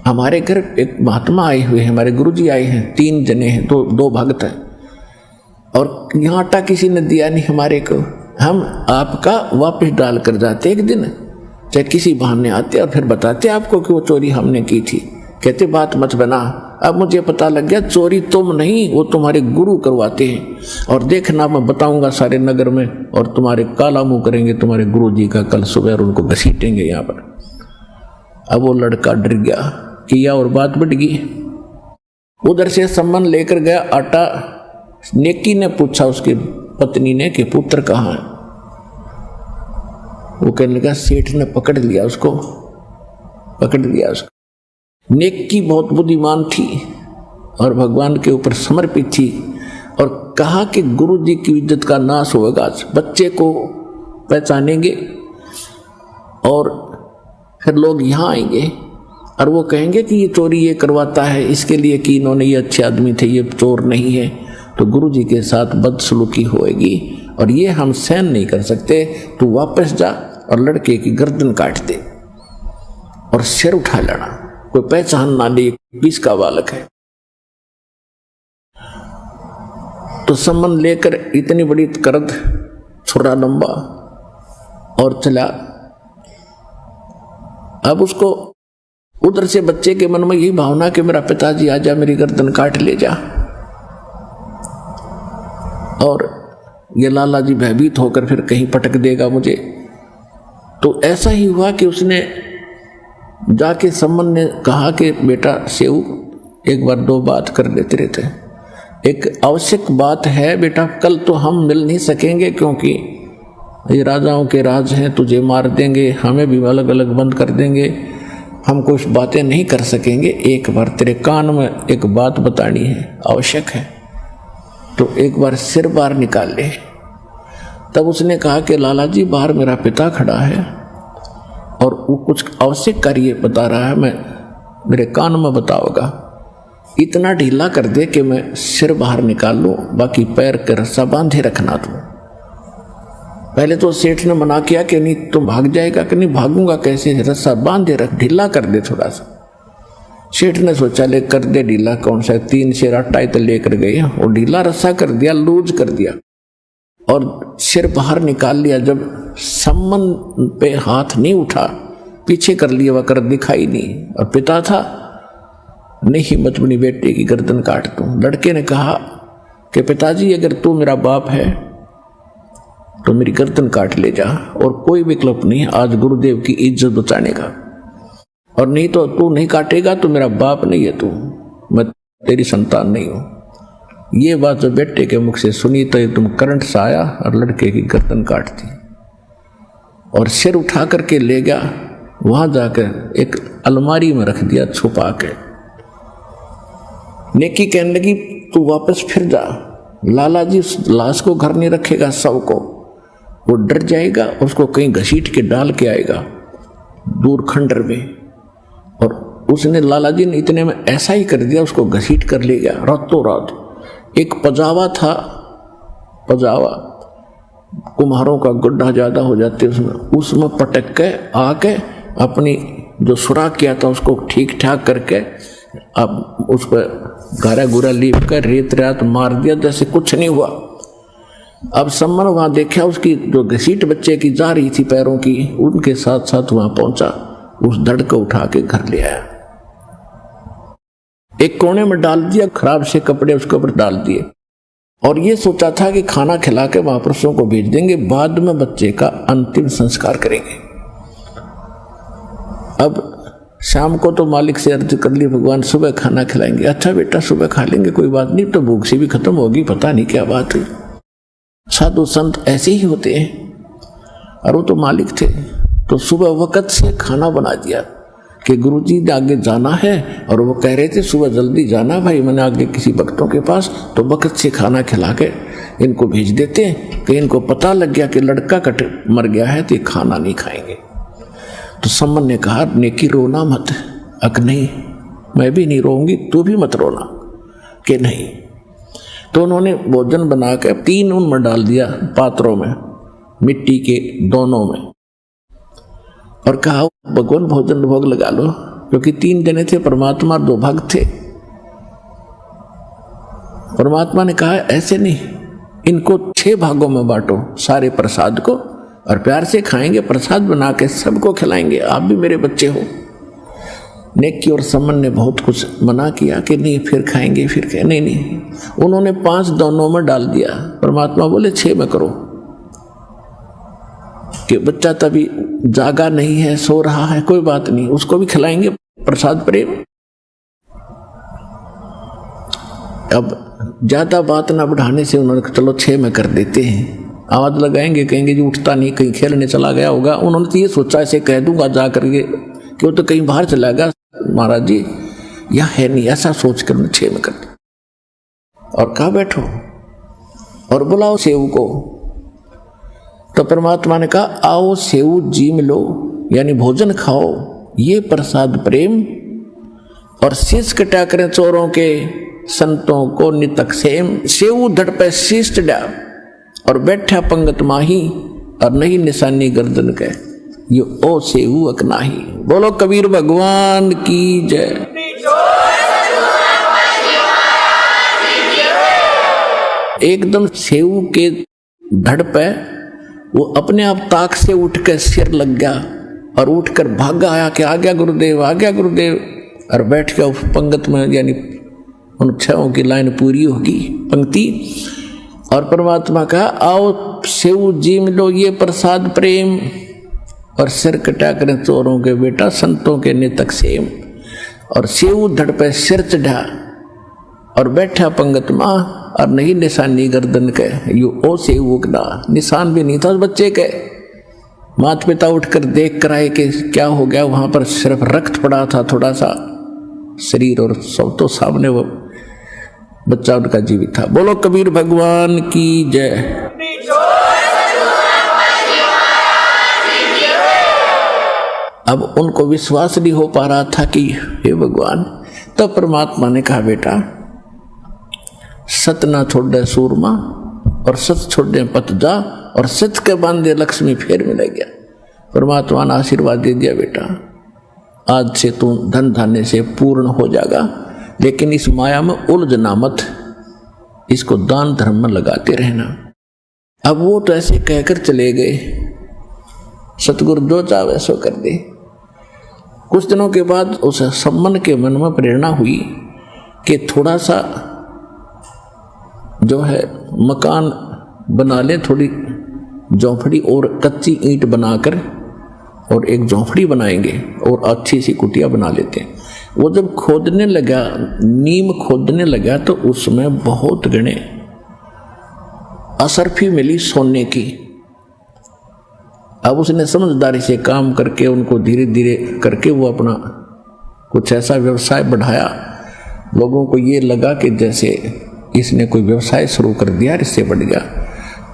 हमारे घर एक महात्मा आए हुए हैं, हमारे गुरुजी आए हैं, 3 जने हैं, 2 भक्त हैं, और यहाँ आटा किसी ने दिया नहीं हमारे को, हम आपका वापस डाल कर जाते एक दिन, चाहे किसी बहाने आते और फिर बताते आपको कि वो चोरी हमने की थी। कहते बात मत बना, अब मुझे पता लग गया चोरी तुम नहीं, वो तुम्हारे गुरु करवाते हैं, और देखना मैं बताऊंगा सारे नगर में, और तुम्हारे काला मुंह करेंगे तुम्हारे गुरु जी का कल सुबह, और उनको घसीटेंगे यहाँ पर। अब वो लड़का डर गया किया और बात बढ़ गई। उधर से सम्मन लेकर गया आटा। नेकी ने पूछा उसकी पत्नी ने कि पुत्र कहाँ है? वो कहने लगा सेठ ने पकड़ लिया उसको, पकड़ लिया उसको। नेकी बहुत बुद्धिमान थी और भगवान के ऊपर समर्पित थी, और कहा कि गुरु जी की इज्जत का नाश होगा, बच्चे को पहचानेंगे और फिर लोग यहाँ आएंगे और वो कहेंगे कि ये चोरी ये करवाता है, इसके लिए कि इन्होंने ये अच्छे आदमी थे, ये चोर नहीं है, तो गुरु जी के साथ बदसलूकी होएगी और ये हम सहन नहीं कर सकते। तू वापस जा और लड़के की गर्दन काट दे और सिर उठा लेना, कोई पहचान ना ले 20 का बालक है। तो सम्मन लेकर इतनी बड़ी करद, छुरा लंबा, और चला। अब उसको उधर से बच्चे के मन में यही भावना कि मेरा पिताजी आजा, मेरी गर्दन काट ले जा, और ये लाला जी भयभीत होकर फिर कहीं पटक देगा मुझे। तो ऐसा ही हुआ कि उसने जाके सम्मन ने कहा कि बेटा सेऊ, एक बार 2 बात कर लेते रहते हैं, एक आवश्यक बात है बेटा, कल तो हम मिल नहीं सकेंगे क्योंकि ये राजाओं के राज हैं, तुझे मार देंगे, हमें भी अलग अलग बंद कर देंगे, हम कुछ बातें नहीं कर सकेंगे, एक बार तेरे कान में एक बात बतानी है, आवश्यक है, तो एक बार सिर बाहर निकाल ले। तब उसने कहा कि लाला जी बाहर मेरा पिता खड़ा है और वो कुछ आवश्यक कार्य बता रहा है, मैं मेरे कान में बताओगा, इतना ढीला कर दे कि मैं सिर बाहर निकाल लूँ, बाकी पैर के रस्सा बांधे रखना तू। पहले तो सेठ ने मना किया कि नहीं तुम भाग जाएगा, कि नहीं भागूंगा कैसे, रस्सा बांधे रख, ढीला कर दे थोड़ा सा। सेठ ने सोचा ले कर दे ढीला, कौन सा 3 शेर आटा तो लेकर गए, और ढीला रस्सा कर दिया, लूज कर दिया और सिर बाहर निकाल लिया। जब सम्मन पे हाथ नहीं उठा, पीछे कर लिया, वह कर दिखाई नहीं, और पिता था, नहीं हिम्मत बनी बेटे की गर्दन काट दूं। लड़के ने कहा कि पिताजी अगर तू मेरा बाप है तो मेरी गर्दन काट ले जा, और कोई विकल्प नहीं आज गुरुदेव की इज्जत बचाने का, और नहीं तो तू नहीं काटेगा तो मेरा बाप नहीं है तू, मैं तेरी संतान नहीं हूं। ये बात जो बेटे के मुख से सुनी तो तुम करंट सा आया और लड़के की गर्दन काट दी और सिर उठा करके ले गया, वहां जाकर एक अलमारी में रख दिया छुपा के। नेकी कहने लगी तू वापस फिर जा, लाला जी उस लाश को घर नहीं रखेगा, शव को, वो डर जाएगा, उसको कहीं घसीट के डाल के आएगा दूर खंडर में, उसने लाला जी ने इतने में ऐसा ही कर दिया, उसको घसीट कर ले गया रातों रात। एक पजावा था, पजावा कुम्हारों का गड्ढा ज्यादा हो जाते उसमें पटक के आके अपनी जो सुराख किया था उसको ठीक ठाक करके अब उस पर गारा गुरा लीप कर रेत रात मार दिया, जैसे कुछ नहीं हुआ। अब सम्मन वहां देखा, उसकी जो घसीट बच्चे की जा रही थी पैरों की, उनके साथ साथ वहां पहुंचा, उस धड़ को उठा के घर ले आया, एक कोने में डाल दिया, खराब से कपड़े उसके ऊपर डाल दिए और ये सोचा था कि खाना खिला के महापुरुषों को भेज देंगे, बाद में बच्चे का अंतिम संस्कार करेंगे। अब शाम को तो मालिक से अर्ज कर ली, भगवान सुबह खाना खिलाएंगे। अच्छा बेटा सुबह खा लेंगे, कोई बात नहीं, तो भूख से भी खत्म होगी, पता नहीं क्या बात हुई। साधु संत ऐसे ही होते हैं। और वो तो मालिक थे, तो सुबह वक्त से खाना बना दिया कि गुरुजी ने आगे जाना है, और वो कह रहे थे सुबह जल्दी जाना भाई, मैंने आगे किसी भक्तों के पास, तो वक्त से खाना खिला के इनको भेज देते हैं कि इनको पता लग गया कि लड़का कट मर गया है तो ये खाना नहीं खाएंगे। तो सम्मन ने कहा नेकी रोना मत। अक नहीं, मैं भी नहीं रोऊंगी, तू भी मत रोना। कि नहीं। तो उन्होंने भोजन बना के 3 उनमें डाल दिया, पात्रों में, मिट्टी के दोनों में, और कहा भगवान भोजन भोग लगा लो, क्योंकि 3 जने थे, परमात्मा 2 भक्त थे। परमात्मा ने कहा ऐसे नहीं, इनको 6 भागों में बांटो सारे प्रसाद को, और प्यार से खाएंगे, प्रसाद बना के सबको खिलाएंगे, आप भी मेरे बच्चे हो। नेकी और सम्मन ने बहुत कुछ मना किया कि नहीं फिर खाएंगे, फिर कहे नहीं। उन्होंने 5 दोनों में डाल दिया। परमात्मा बोले 6 में करो, कि बच्चा तभी जागा नहीं है, सो रहा है, कोई बात नहीं, उसको भी खिलाएंगे प्रसाद प्रेम। अब ज्यादा बात ना बढ़ाने से उन्होंने चलो 6 में कर देते हैं। आवाज लगाएंगे, कहेंगे जी उठता नहीं, कहीं खेलने चला गया होगा। उन्होंने तो ये सोचा ऐसे कह दूंगा जा करके कि वो तो कहीं बाहर चला गया, महाराज जी यहाँ है नहीं, ऐसा सोच कर 6 में कर दिया। और कहा बैठो और बुलाओ सेव को। तो परमात्मा ने कहा आओ सेव जीम लो, यानी भोजन खाओ, ये प्रसाद प्रेम, और शीश कटा करें चोरों के, संतों को नितक सेम। सेव धड़ पे शीश डा और बैठा पंगत माही, और नहीं निशानी गर्दन के, ये ओ सेऊ अकनाही। बोलो कबीर भगवान की जय। एकदम सेऊ के धड़ पे वो अपने आप ताक से उठ कर सिर लग गया, और उठकर भागा आया कि आ गया गुरुदेव, आ गया गुरुदेव, और बैठ गया उस पंगत में, यानी उन 6 की लाइन पूरी होगी पंक्ति। और परमात्मा कहा आओ सेव जी मिलो, ये प्रसाद प्रेम, और सिर कटा करें चोरों के बेटा, संतों के नितक सेम। और सेव धड़ पे सिर चढ़ा और बैठा पंगत माँ, और नहीं निशानी गर्दन के, यू ओ सेव उगना, निशान भी नहीं था उस बच्चे के। माता पिता उठकर देख कर आए कि क्या हो गया, वहां पर सिर्फ रक्त पड़ा था थोड़ा सा शरीर, और सब तो सामने वो बच्चा उनका जीवित था। बोलो कबीर भगवान की जय। अब उनको विश्वास नहीं हो पा रहा था कि हे भगवान। तो परमात्मा ने कहा बेटा सत ना छोड़े सूरमा, और सत छोड़े पत जा, और सत के बांधे लक्ष्मी फेर मिले गया। परमात्मा ने आशीर्वाद दे दिया बेटा आज से तू धन धान्य से पूर्ण हो जाएगा, लेकिन इस माया में उलझना मत, इसको दान धर्म में लगाते रहना। अब वो तो ऐसे कहकर चले गए, सतगुरु जो चाहे सो कर दे। कुछ दिनों के बाद उस सम्मन के मन में प्रेरणा हुई कि थोड़ा सा जो है मकान बना ले, थोड़ी झोंपड़ी और कच्ची ईंट बनाकर, और एक झोंपड़ी बनाएंगे और अच्छी सी कुटिया बना लेते हैं। वो जब खोदने लगा, नीम खोदने लगा, तो उसमें बहुत गणे असरफी मिली सोने की। अब उसने समझदारी से काम करके उनको धीरे धीरे करके वो अपना कुछ ऐसा व्यवसाय बढ़ाया, लोगों को ये लगा कि जैसे इसने कोई व्यवसाय शुरू कर दिया, इससे बढ़ गया,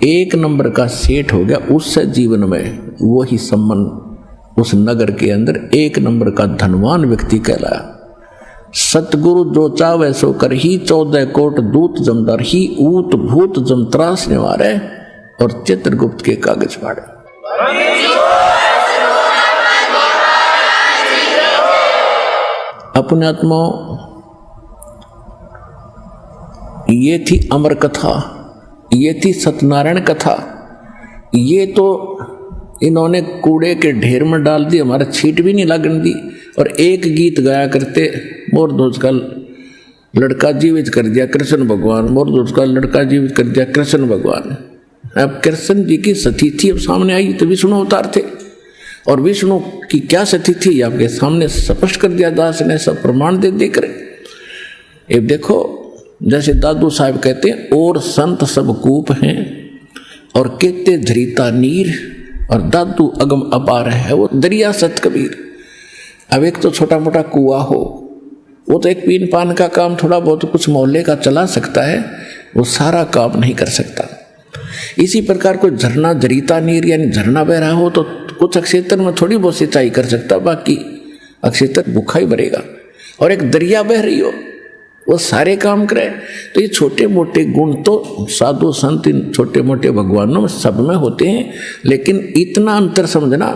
1 नंबर का सेठ हो गया। उससे जीवन में वही सम्मान उस नगर के अंदर 1 नंबर का धनवान व्यक्ति कहलाया। सतगुरु जो चावे सो कर ही, 14 कोट दूत जमदार ही, ऊत भूत जम त्रास निवारे, और चित्रगुप्त के कागज फाड़े। अपने आत्मा ये थी अमर कथा, ये थी सत्यनारायण कथा। ये तो इन्होंने कूड़े के ढेर में डाल दी, हमारा छीट भी नहीं लगने दी। और एक गीत गाया करते, मोरध्वज का लड़का जीवित कर दिया कृष्ण भगवान, मोरध्वज का लड़का जीवित कर दिया कृष्ण भगवान। अब कृष्ण जी की सती थी अब सामने आई तो विष्णु अवतार थे, और विष्णु की क्या सती थी आपके सामने स्पष्ट कर दिया दास ने, सब प्रमाण दे देकर। ये देखो, जैसे दादू साहब कहते हैं, और संत सब कूप हैं और कहते धरीता नीर, और दादू अगम अपार है वो दरिया सत कबीर। अब एक तो छोटा मोटा कुआ हो, वो तो एक पीन पान का काम थोड़ा बहुत कुछ मोहल्ले का चला सकता है, वो सारा काम नहीं कर सकता। इसी प्रकार कोई झरना दरीता नीर यानी झरना बह रहा हो तो कुछ क्षेत्र में थोड़ी बहुत सिंचाई कर सकता, बाकी क्षेत्र भूखा ही भरेगा। और एक दरिया बह रही हो वो सारे काम करे। तो ये छोटे मोटे गुण तो साधु संत इन छोटे मोटे भगवानों में सब में होते हैं, लेकिन इतना अंतर समझना,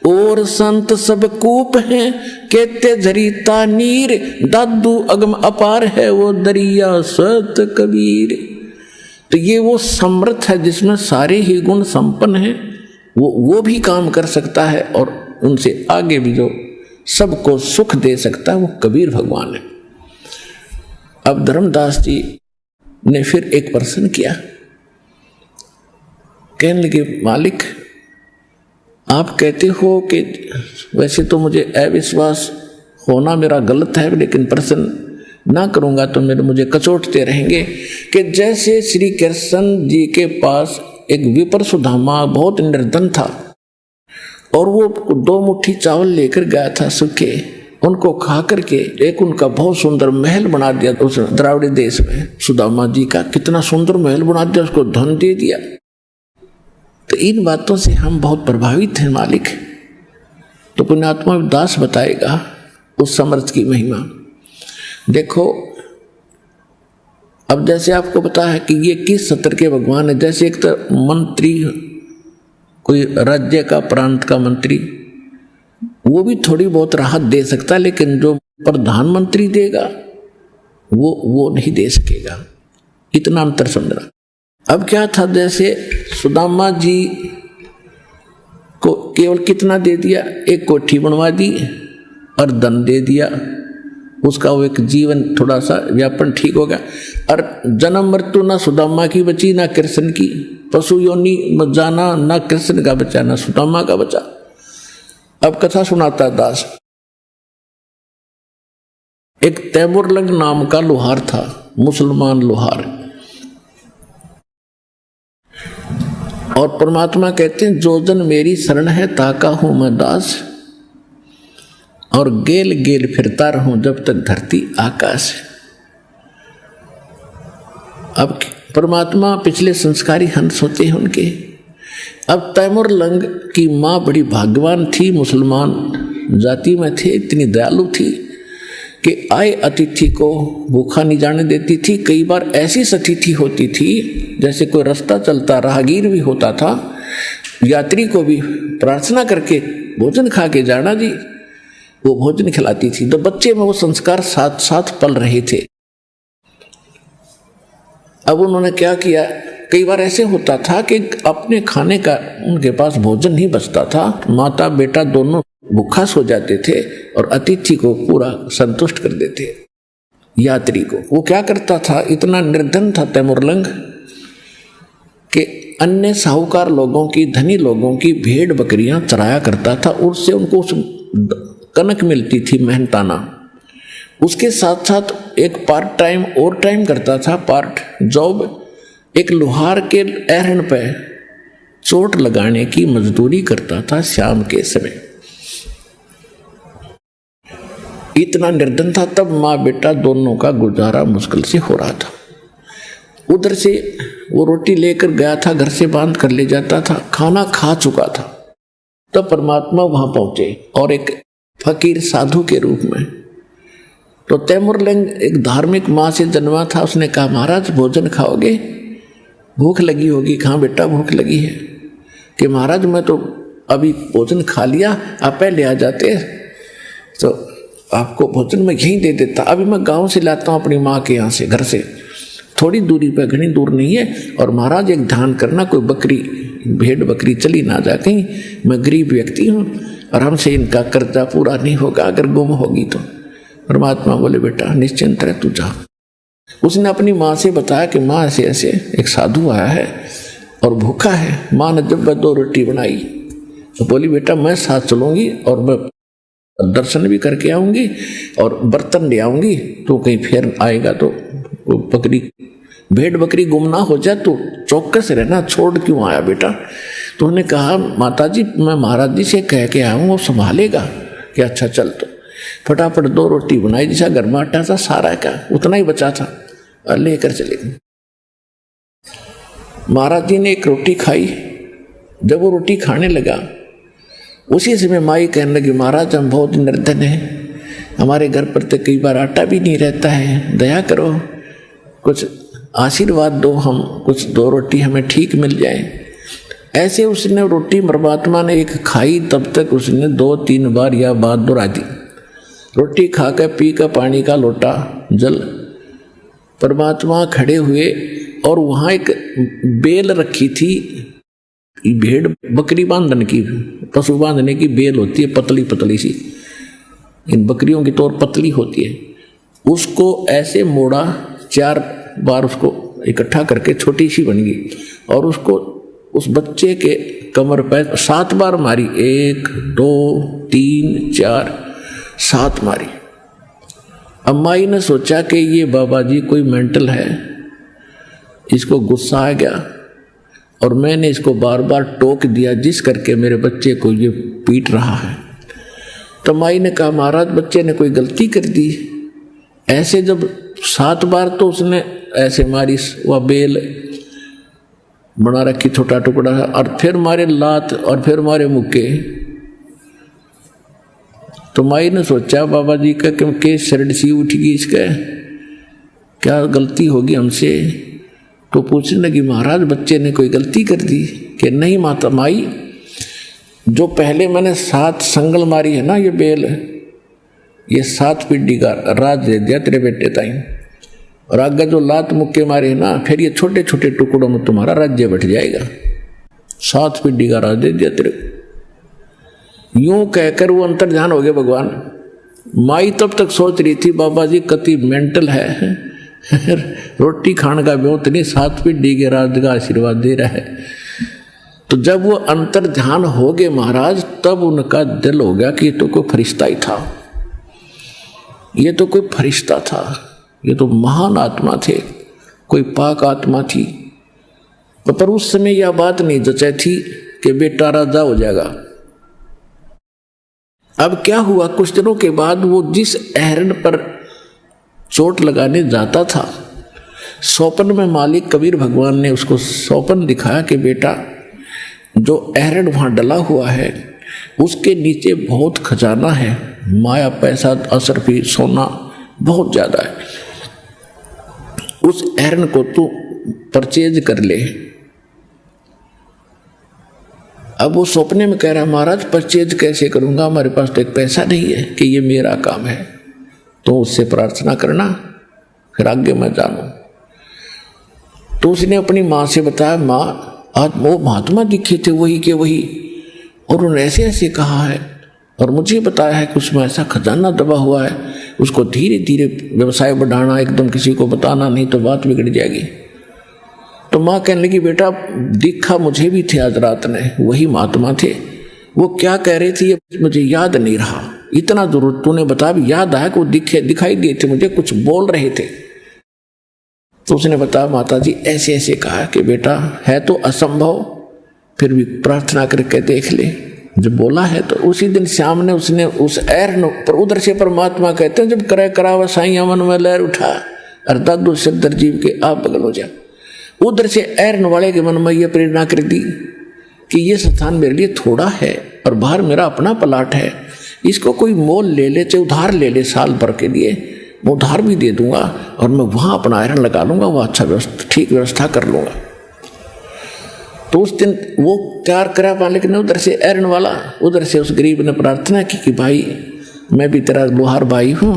और संत सब कूप हैं कहते झरीता नीर, दादू अगम अपार है वो दरिया सत कबीर। तो ये वो समर्थ है जिसमें सारे ही गुण संपन्न हैं, वो भी काम कर सकता है, और उनसे आगे भी जो सबको सुख दे सकता है वो कबीर भगवान है। अब धर्मदास जी ने फिर एक प्रश्न किया, कहने लगे मालिक आप कहते हो कि वैसे तो मुझे अविश्वास होना मेरा गलत है, लेकिन प्रश्न ना करूंगा तो मुझे कचोटते रहेंगे कि जैसे श्री कृष्ण जी के पास एक विपर सुदामा बहुत निर्धन था, और वो 2 मुट्ठी चावल लेकर गया था सूखे, उनको खा करके एक उनका बहुत सुंदर महल बना दिया उस द्राविड़ देश में। सुदामा जी का कितना सुंदर महल बना दिया, उसको धन दे दिया। तो इन बातों से हम बहुत प्रभावित हैं मालिक। तो पुण्यात्मा दास बताएगा उस समर्थ की महिमा। देखो, अब जैसे आपको पता है कि ये किस सत्र के भगवान है। जैसे एक तो मंत्री, कोई राज्य का प्रांत का मंत्री, वो भी थोड़ी बहुत राहत दे सकता है, लेकिन जो प्रधानमंत्री देगा वो नहीं दे सकेगा। इतना अंतर समझना। अब क्या था, जैसे सुदामा जी को केवल कितना दे दिया, एक कोठी बनवा दी और धन दे दिया, उसका वो एक जीवन थोड़ा सा व्यापन ठीक हो गया। और जन्म मृत्यु ना सुदामा की बची ना कृष्ण की, पशु योनि में जाना ना कृष्ण का बचा ना सुदामा का बचा। अब कथा सुनाता दास। एक तैमूरलंग नाम का लोहार था, मुसलमान लोहार, और परमात्मा कहते हैं जो जन मेरी शरण है ताका हूं मैं दास, और गेल गेल फिरता रहूं जब तक धरती आकाश। अब परमात्मा पिछले संस्कारी हंस होते हैं उनके। अब तैमूरलंग की माँ बड़ी भाग्यवान थी, मुसलमान जाति में थे, इतनी दयालु थी कि आए अतिथि को भूखा नहीं जाने देती थी। कई बार ऐसी अतिथि होती थी, जैसे कोई रास्ता चलता राहगीर भी होता था, यात्री को भी प्रार्थना करके भोजन खा के जाना जी, वो भोजन खिलाती थी। तो बच्चे में वो संस्कार साथ साथ पल रहे थे। अब उन्होंने क्या किया, कई बार ऐसे होता था कि अपने खाने का उनके पास भोजन नहीं बचता था, माता बेटा दोनों भूखा सो जाते थे और अतिथि को पूरा संतुष्ट कर देते यात्री को। वो क्या करता था, इतना निर्धन था तैमूरलंग कि अन्य साहूकार लोगों की, धनी लोगों की भेड़ बकरियां चराया करता था, उससे उनको कनक मिलती थी मेहनताना। उसके साथ साथ एक पार्ट टाइम और टाइम करता था, पार्ट जॉब, एक लोहार के एहरन पे चोट लगाने की मजदूरी करता था शाम के समय। इतना निर्धन था, तब माँ बेटा दोनों का गुजारा मुश्किल से हो रहा था। उधर से वो रोटी लेकर गया था, घर से बांध कर ले जाता था, खाना खा चुका था। तब परमात्मा वहां पहुंचे और एक फकीर साधु के रूप में। तो तैमुरलंग एक धार्मिक माँ से जन्मा था। उसने कहा महाराज भोजन खाओगे, भूख लगी होगी। कहाँ बेटा भूख लगी है? कि महाराज मैं तो अभी भोजन खा लिया, आप पहले आ जाते तो आपको भोजन मैं यहीं दे देता। अभी मैं गांव से लाता हूँ अपनी माँ के यहाँ से, घर से थोड़ी दूरी पर, घनी दूर नहीं है। और महाराज एक ध्यान करना, कोई बकरी भेड़ बकरी चली ना जा कहीं, मैं गरीब व्यक्ति हूँ और हमसे इनका कर्जा पूरा नहीं होगा अगर गुम होगी तो। परमात्मा बोले बेटा निश्चिंत रह, तू जा। उसने अपनी माँ से बताया कि माँ ऐसे ऐसे एक साधु आया है और भूखा है। माँ ने जब 2 रोटी बनाई तो बोली बेटा मैं साथ चलूंगी और मैं दर्शन भी करके आऊंगी और बर्तन ले आऊंगी, तो कहीं फिर आएगा तो बकरी भेड़ बकरी गुम ना हो जाए, तो चौकस रहना, छोड़ क्यों आया बेटा? तो उन्होंने कहा माता जी मैं महाराज जी से कह के आया हूँ, वो संभालेगा। कि अच्छा चल। तो फटाफट 2 रोटी बनाई, जैसा घर में आटा था सारा का उतना ही बचा था और लेकर चले गए। महाराज जी ने एक रोटी खाई। जब वो रोटी खाने लगा उसी समय माई कहने लगी महाराज हम बहुत निर्धन हैं, हमारे घर पर तो कई बार आटा भी नहीं रहता है, दया करो, कुछ आशीर्वाद दो, हम कुछ 2 रोटी हमें ठीक मिल जाए। ऐसे उसने रोटी परमात्मा ने एक खाई, तब तक उसने 2-3 बार यह बात दोहरा दी। रोटी खाकर पी का पानी का लोटा जल। परमात्मा खड़े हुए और वहाँ एक बेल रखी थी, भेड़ बकरी बांधने की, पशु बांधने की बेल होती है पतली पतली सी, इन बकरियों की तौर पतली होती है। उसको ऐसे मोड़ा, 4 बार उसको इकट्ठा करके छोटी सी बन गई और उसको उस बच्चे के कमर पर 7 बार मारी। 1 2 3 4 7 मारी। अम्माई ने सोचा कि ये बाबा जी कोई मेंटल है, इसको गुस्सा आ गया और मैंने इसको बार बार टोक दिया जिस करके मेरे बच्चे को ये पीट रहा है। तो माई ने कहा महाराज बच्चे ने कोई गलती कर दी। ऐसे जब 7 बार तो उसने ऐसे मारी, वह बेल बना रखी छोटा टुकड़ा, और फिर मारे लात और फिर मारे मुक्के। तो माई ने सोचा बाबा जी का क्योंकि शरण सी उठगी, इसका क्या गलती होगी हमसे। तो पूछने लगी महाराज बच्चे ने कोई गलती कर दी? कि नहीं माता माई, जो पहले मैंने 7 संगल मारी है ना ये बेल, ये 7 पीढ़ी का राज दे दिया तेरे बेटे ताई, और आगे जो लात मुक्के मारे ना फिर ये छोटे छोटे टुकड़ों में तुम्हारा राज्य बैठ जाएगा। 7 पीढ़ी का राज दे दिया तेरे। यूं कहकर वो अंतर ध्यान हो गया भगवान। माई तब तक सोच रही थी बाबा जी कति मेंटल है, रोटी खाने का बहुत नहीं, 7 पीढ़ी के राज का आशीर्वाद दे रहा है। तो जब वो अंतर ध्यान हो गए महाराज, तब उनका दिल हो गया कि ये तो कोई फरिश्ता ही था, ये तो कोई फरिश्ता था, ये तो महान आत्मा थे, कोई पाक आत्मा थी। पर उस समय यह बात नहीं जचा थी कि बेटा राजा हो जाएगा। अब क्या हुआ, कुछ दिनों के बाद वो जिस अहरण पर चोट लगाने जाता था, स्वप्न में मालिक कबीर भगवान ने उसको स्वप्न दिखाया कि बेटा जो अहरण वहां डला हुआ है उसके नीचे बहुत खजाना है, माया पैसा असरफी सोना बहुत ज्यादा है, उस अहरण को तू परचेज कर ले। अब वो सपने में कह रहा महाराज परचेज कैसे करूंगा, हमारे पास तो एक पैसा नहीं है कि ये मेरा काम है, तो उससे प्रार्थना करना फिर आगे मैं जानूं। तो उसने अपनी माँ से बताया माँ आज वो महात्मा दिखे थे वही के वही, और उन्होंने ऐसे ऐसे कहा है और मुझे बताया है कि उसमें ऐसा खजाना दबा हुआ है, उसको धीरे धीरे व्यवसाय बढ़ाना, एकदम किसी को बताना नहीं तो बात बिगड़ जाएगी। तो माँ कहने लगी बेटा दिखा मुझे भी थे आज रात ने, वही महात्मा थे, वो क्या कह रहे थे ये मुझे याद नहीं रहा, इतना जरूर तूने बता भी याद आया कि वो दिखाई दिए थे मुझे, कुछ बोल रहे थे। तो उसने बताया माता जी ऐसे ऐसे कहा कि बेटा है तो असंभव, फिर भी प्रार्थना करके देख ले। जब बोला है तो उसी दिन शाम ने उसने उस ऐर पर उधर से परमात्मा कहते हैं जब करे करावा साईं मन में लहर उठा और दादू सिरदर जीव के आप बगल हो जा, उधर से ऐरन वाले के मन में यह प्रेरणा कर दी कि ये स्थान मेरे लिए थोड़ा है और बाहर मेरा अपना प्लाट है, इसको कोई मोल ले ले, चाहे उधार ले ले साल भर के लिए, मैं उधार भी दे दूंगा और मैं वहां अपना आयरन लगा लूंगा, वो अच्छा ठीक व्यवस्था कर लूंगा। तो उस दिन वो तैयार करा मालिक ने उधर से आयरन वाला, उधर से उस गरीब ने प्रार्थना की कि भाई मैं भी तेरा लोहार भाई हूँ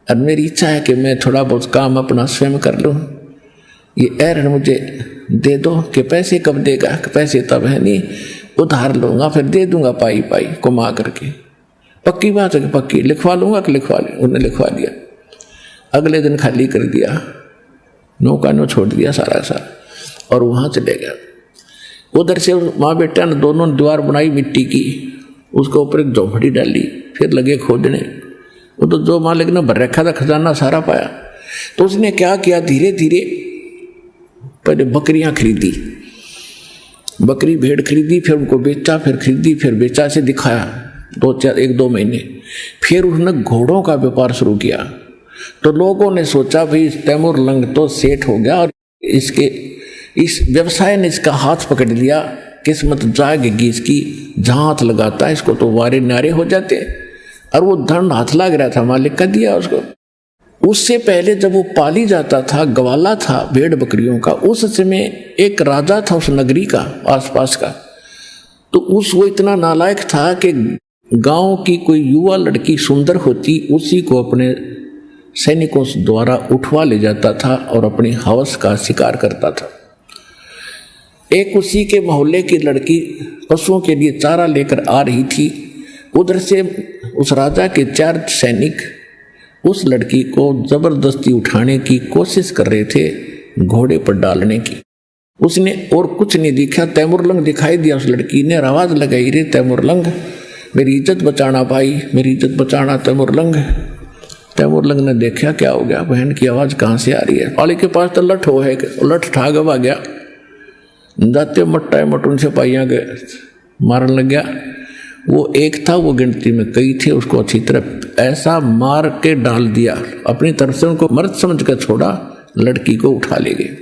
और मेरी इच्छा है कि मैं थोड़ा बहुत काम अपना स्वयं कर लूँ, ये आयरन मुझे दे दो। कि पैसे कब देगा? कि पैसे तब है नहीं, उधार लूंगा फिर दे दूंगा पाई पाई कमा करके। पक्की बात है कि पक्की, लिखवा लूंगा कि लिखवा ले। उन्हें लिखवा दिया, अगले दिन खाली कर दिया, नौका नो छोड़ दिया सारा और वहां चले गया। उधर से माँ बेटा ने दोनों ने दीवार बनाई मिट्टी की, उसके ऊपर एक झोपड़ी डाली, फिर लगे खोदने। वो तो जो मालिक ने भर रखा था खजाना सारा पाया। तो उसने क्या किया, धीरे धीरे पहले बकरियां खरीदी, बकरी भेड़ खरीदी, फिर उनको बेचा, फिर खरीदी, फिर बेचा, से दिखाया 1-2 महीने। फिर उसने घोड़ों का व्यापार शुरू किया। तो लोगों ने सोचा भाई तैमूर लंग तो सेठ हो गया और इसके इस व्यवसाय ने इसका हाथ पकड़ लिया, किस्मत जागेगी इसकी, जहां हाथ लगाता है इसको तो वारे नारे हो जाते। और वो धन हाथ लग रहा था, मालिक का दिया उसको। उससे पहले जब वो पाली जाता था, गवाला था भेड़ बकरियों का, उस समय एक राजा था उस नगरी का आसपास का। तो वो इतना नालायक था कि गांव की कोई युवा लड़की सुंदर होती, उसी को अपने सैनिकों द्वारा उठवा ले जाता था और अपनी हवस का शिकार करता था। एक उसी के मोहल्ले की लड़की पशुओं के लिए चारा लेकर आ रही थी। उधर से उस राजा के 4 सैनिक उस लड़की को जबरदस्ती उठाने की कोशिश कर रहे थे, घोड़े पर डालने की। उसने और कुछ नहीं दिखा, तैमूरलंग दिखाई दिया। उस लड़की ने आवाज लगाई, रे तैमूरलंग मेरी इज्जत बचाना भाई, मेरी इज्जत बचाना तैमूरलंग। तैमूरलंग ने देखा क्या हो गया, बहन की आवाज कहाँ से आ रही है। पाली के पास तो लठ हो है, लठ ठाग आ गया, जाते मट्टा मट उनसे पाइया गए, मारन लग गया। वो एक था, वो गिनती में कई थे, उसको अच्छी तरह ऐसा मार के डाल दिया, अपनी तरफ से उनको मर्द समझ कर छोड़ा, लड़की को उठा ले गए।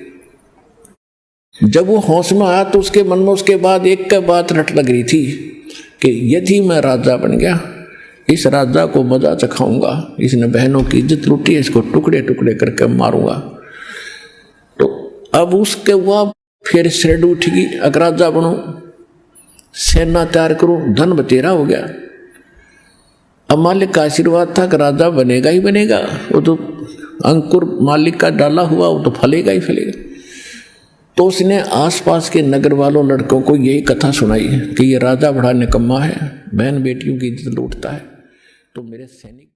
जब वो होश में आया तो उसके मन में उसके बाद एक के बात रट लग रही थी कि यदि मैं राजा बन गया, इस राजा को मजा चखाऊंगा, इसने बहनों की इज्जत लूटी है, इसको टुकड़े टुकड़े करके मारूंगा। तो अब उसके हुआ फिर श्रेड उठेगी, अगर राजा बनूं, सेना तैयार करूं, धन बतेरा हो गया। अब मालिक का आशीर्वाद था कि राजा बनेगा ही बनेगा, वो तो अंकुर मालिक का डाला हुआ, वो तो फलेगा ही फलेगा। तो उसने आसपास के नगर वालों लड़कों को यही कथा सुनाई कि ये राजा बड़ा निकम्मा है, बहन बेटियों की इज्जत लूटता है। तो मेरे सैनिक